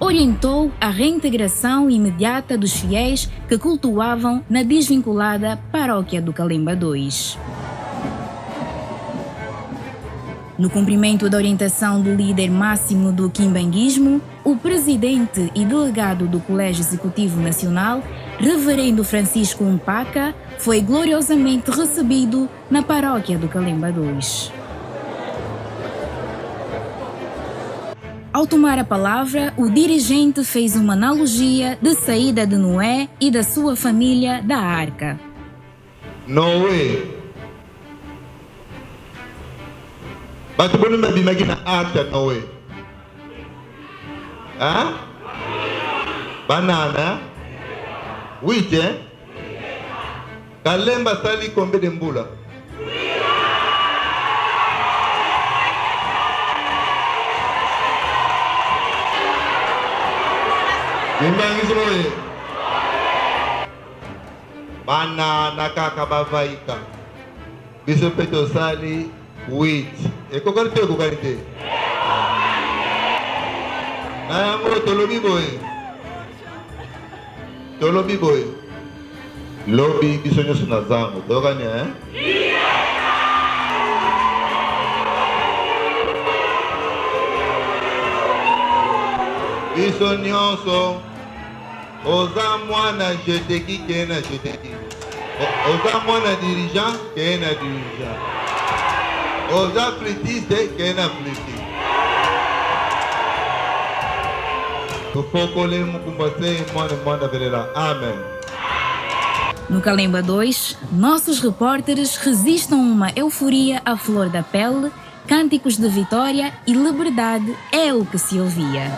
orientou a reintegração imediata dos fiéis que cultuavam na desvinculada paróquia do Calemba 2. No cumprimento da orientação do líder máximo do quimbanguismo, o presidente e delegado do Colégio Executivo Nacional, Reverendo Francisco Umpaca, foi gloriosamente recebido na paróquia do Calemba 2. Ao tomar a palavra, o dirigente fez uma analogia de saída de Noé e da sua família da arca. Noé. Batu bono mabimagi na arca Noé. Ah? Banana? Wheat, eh? Calemba sali kombe de mbula. Bimbangi Noé. Banana kakabavaika. Biso peto sali wheat. E kokarite kokarite. Na yango tolobi boy. Tolobi boy. Lobi biso nyoso na zango. Tokani eh? Biso nyonso. Oza mwana jeteki kena jeteki. Oza mwana dirigeant kena dirigeant. Oza flitiste kena flitiste. Tufokole mukumbase mwana mwana verela. Amém. No Calemba 2, nossos repórteres resistem a uma euforia à flor da pele, cânticos de vitória e liberdade é o que se ouvia.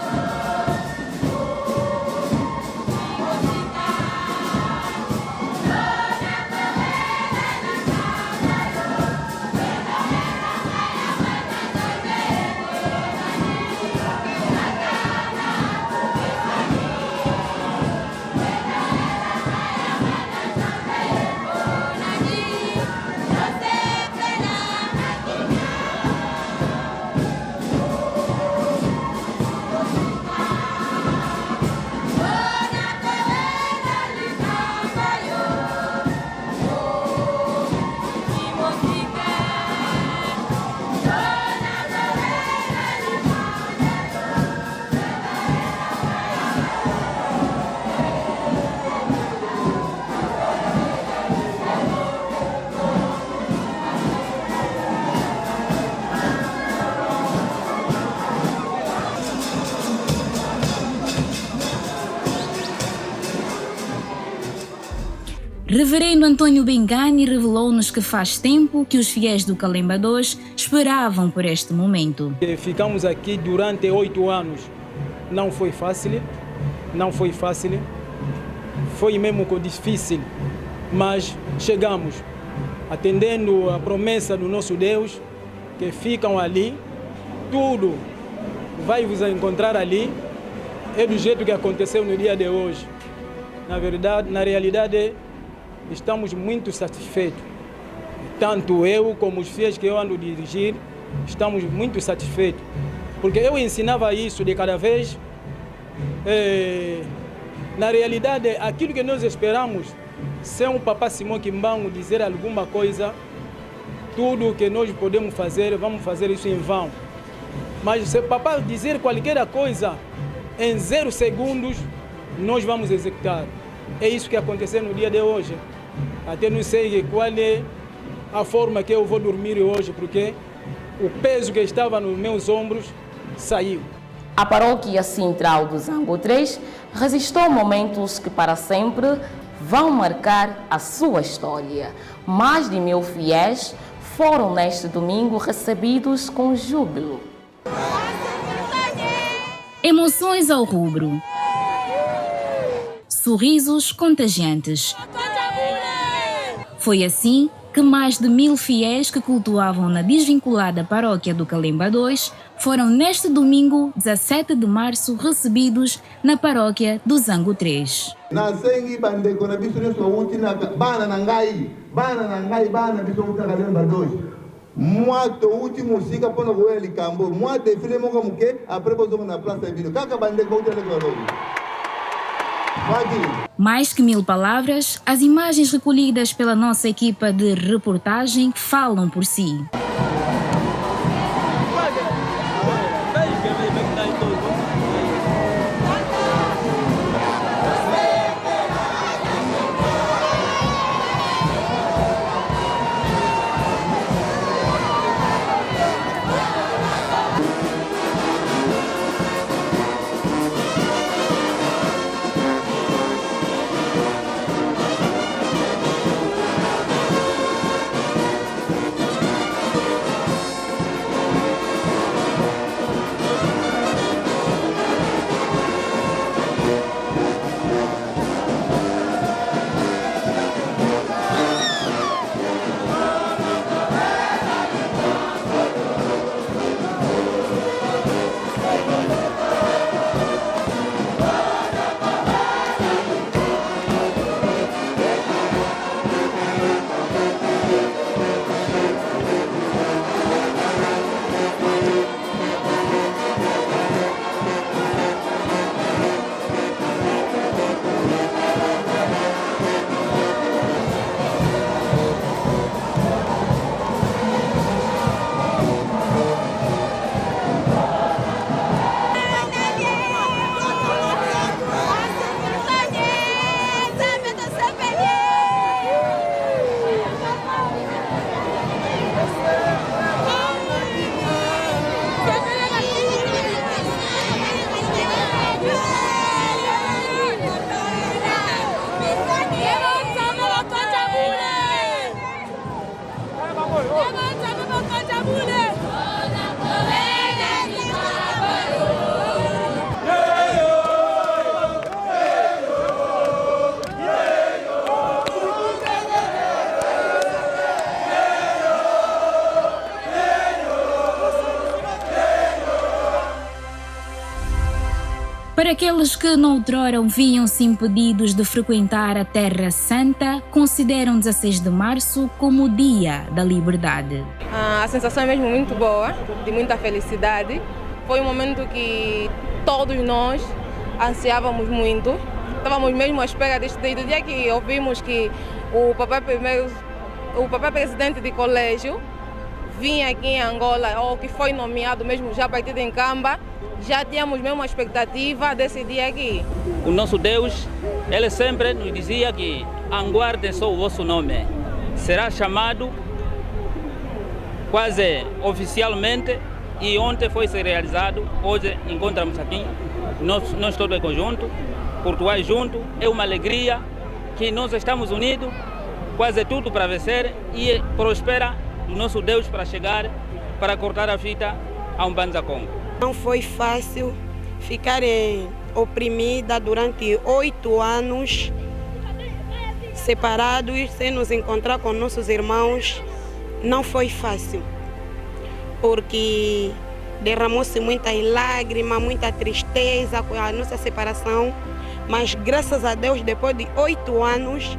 Reverendo Antônio Bengani revelou-nos que faz tempo que os fiéis do Calemba 2 esperavam por este momento. Ficamos aqui durante 8 anos. Não foi fácil, foi mesmo difícil, mas chegamos, atendendo a promessa do nosso Deus, que ficam ali, tudo vai vos encontrar ali, é do jeito que aconteceu no dia de hoje. Na verdade, na realidade, estamos muito satisfeitos. Tanto eu como os fiéis que eu ando a dirigir, estamos muito satisfeitos. Porque eu ensinava isso de cada vez. Na realidade, aquilo que nós esperamos, se um Papa Simão Kimbangu dizer alguma coisa, tudo que nós podemos fazer, vamos fazer isso em vão. Mas se o Papa dizer qualquer coisa, em 0 segundos, nós vamos executar. É isso que aconteceu no dia de hoje. Até não sei qual é a forma que eu vou dormir hoje, porque o peso que estava nos meus ombros saiu. A paróquia central do Zango 3 resistiu momentos que para sempre vão marcar a sua história. Mais de 1000 fiéis foram neste domingo recebidos com júbilo. Emoções ao rubro. Sorrisos contagiantes. Foi assim que mais de 1000 fiéis que cultuavam na desvinculada paróquia do Calemba 2 foram neste domingo, 17 de março, recebidos na paróquia do Zango 3. Moi, to último música para não ver ele cambo. Moi, defile monga muke, après você na praça de vídeo. Caca bande com o telefone. Mais que 1000 palavras, as imagens recolhidas pela nossa equipa de reportagem falam por si. Para aqueles que noutrora viam-se impedidos de frequentar a Terra Santa, consideram 16 de março como o Dia da Liberdade. A sensação é mesmo muito boa, de muita felicidade. Foi um momento que todos nós ansiávamos muito. Estávamos mesmo à espera deste dia. Do dia que ouvimos que o papai presidente de colégio vinha aqui em Angola, ou que foi nomeado mesmo já partido em Camba, já tínhamos mesmo uma expectativa desse dia aqui. O nosso Deus, ele sempre nos dizia que aguardem só o vosso nome. Será chamado quase oficialmente e ontem foi ser realizado. Hoje encontramos aqui, nós todos em conjunto, português junto. É uma alegria que nós estamos unidos, quase tudo para vencer e prospera o nosso Deus para chegar, para cortar a fita a Mbanza Congo. Não foi fácil ficar oprimida durante 8 anos, separados, sem nos encontrar com nossos irmãos. Não foi fácil, porque derramou-se muitas lágrimas, muita tristeza com a nossa separação. Mas graças a Deus, depois de 8 anos,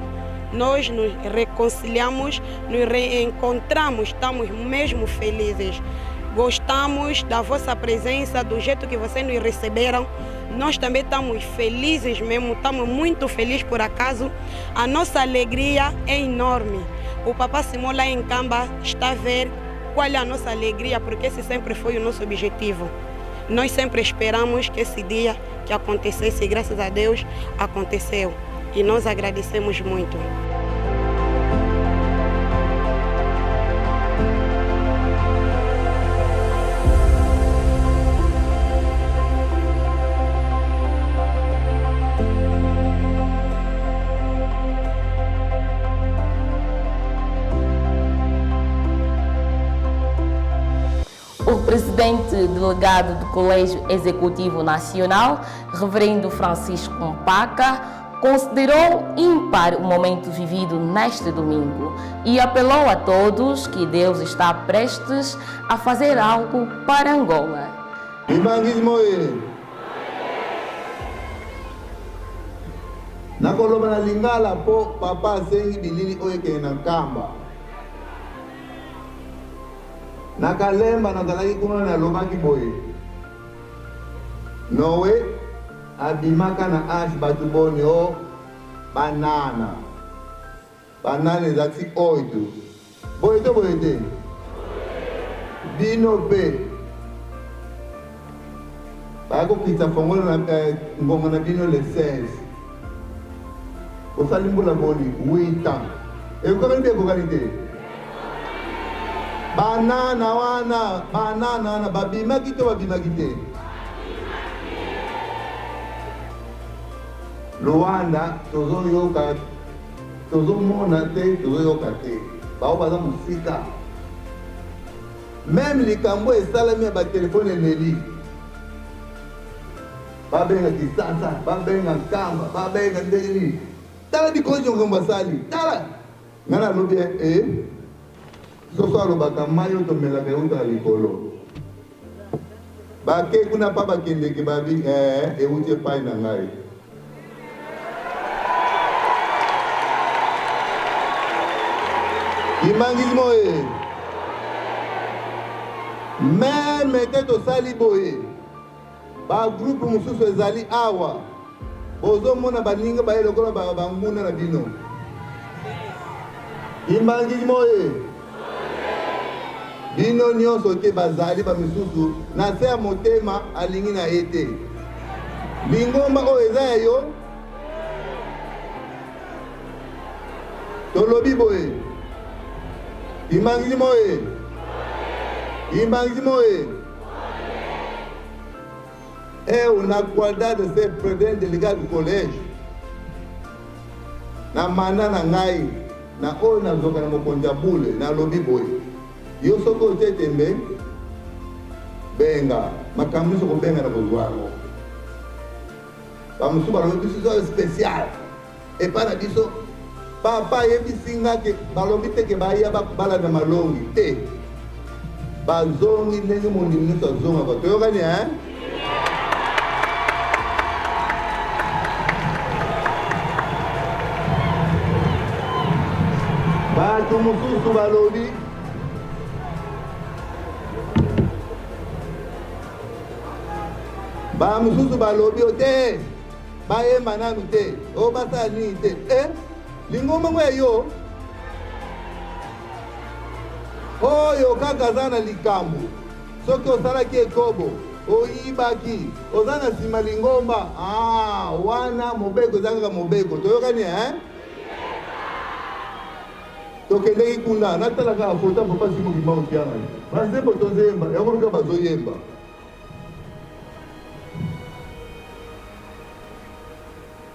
nós nos reconciliamos, nos reencontramos, estamos mesmo felizes. Gostamos da vossa presença, do jeito que vocês nos receberam. Nós também estamos felizes mesmo, estamos muito felizes por acaso. A nossa alegria é enorme. O Papá Simão lá em Camba está a ver qual é a nossa alegria, porque esse sempre foi o nosso objetivo. Nós sempre esperamos que esse dia que acontecesse, e graças a Deus aconteceu. E nós agradecemos muito. O presidente delegado do Colégio Executivo Nacional, Reverendo Francisco Mpaca, considerou ímpar o momento vivido neste domingo e apelou a todos que Deus está prestes a fazer algo para Angola. Imbangismo na koloma na lingala po papa sengi bilili oye ke na Kamba Na kalemba na zalaki kuna na lobaki boye. Noé abimaka na ash batu boni o banana. Banana ezalaki oyo. Boye te. Bino pe. Bako kita fongolo na ngongo na bino le 16. Osali mbula boni 8 ans. Ekokalite. Banana wana babimaki te. Luanda tozoyoka tozomona te tozoyoka te. Bao baza musika. Même likambo esalami ya batelefone eneli. Babenga kisasa, babenga kamba, babenga ndeni. Tala dikojo ngomba sali. Tala. Ngana lobi soso alobaka mayo tomelaka euta likolo. Bake kuna pa bakendeke babi euti epai na ngai. Imangismo Même te tosali boye. Ba groupe mususu ezali awa. Bozo mona baninga ba elokola ba banguna na bino. Imangismo bino nyonso te bazali ba misusu na se ya motema alingi na ete. Lingomba oyo eza ya yo. Tolobi boye. Imangismo na qualidade de ser presidente delegado do colégio. Na mana na ngai na oyo na zoka na mokonja bule na lobi boye. Yo soko tetembe benga makambo soko benga na bozwako. Vamos subir um episódio especial. E para disso papa yebisinga ke balobi te ke baya bala na malongi te. Bazongi ndenge mundi minisa zonga ba. Toyokani Batu mususu balobi ba mususu balobi ote bayemba nanu te o basa nini te lingomba mweyo oyo kaka zana likambo soki osalaki ekobo oyibaki ozana nsima lingomba wana mobeko ezangaka mobeko toyokani tokendeki kuna natalaka foto papa simokima otianga bazembo tozemba yakomika bazoyemba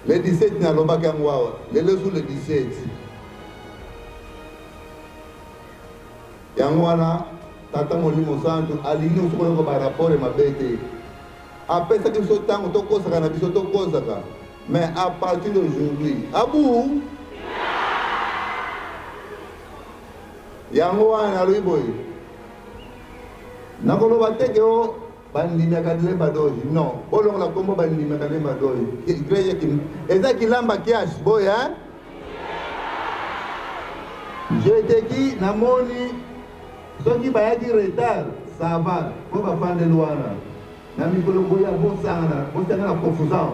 le 17 nalobaki yango awa lelo sur le 17 yango wana tata molimo santo alingi osokoyoko baraport mabe te apesaki biso ntango tokosaka na biso tokosaka mais à partir d'aujourd'hui abu yango wana aloyi boye nakoloba teke o bandimaka lemba doji non bolongola kombo bandimaka lemba doji igreja eza kilamba kiash boye jeteki namoni soki bayaki retard ça va po bafandeli wana na mikolo boya bosangana confusion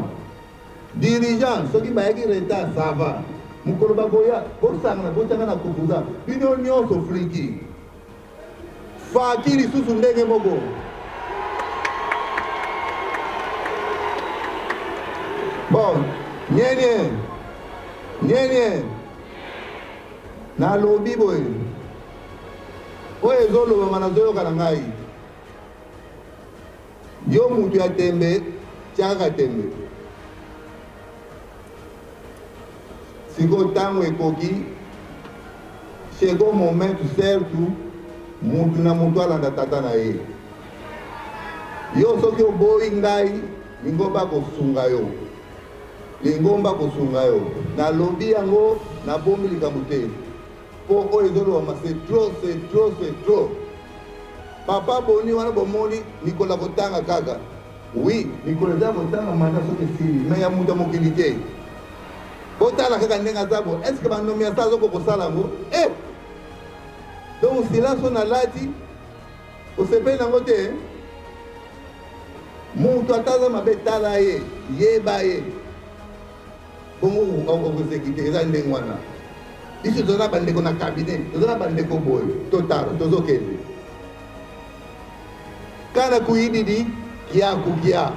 dirigeant soki bayaki retard ça va mukolo bagoya bosangana na confusion bino nyonso fliki faki lisusu ndenge moko bon nyenye nalobi boye oyo ezolobama nazoyoka na ngai yo mutu ya tembe tiakaka tembe siko ntango ekoki chego moment surtout mutu na mutu alanda tata na ye yo soki oboyi ngai lingomba kosunga yo nalobi yango nabomi likambo te po oyo ezolobama c'est trop papa boni wana bomoni nikola kotanga kaka oui nikola eza kotanga manda soki esili me ya mutu ya mokili te botala kaka ndenge aza bo estce bandomi asa azoko kosala yango donc silence oyo nalati osepeli nango te moto ataza mabe tala ye yeba ye bongo okosekite eza ndenge wana biso toza bandeko na cabinet toza bandeko boye totala tozokende kana kuyididi kia kukia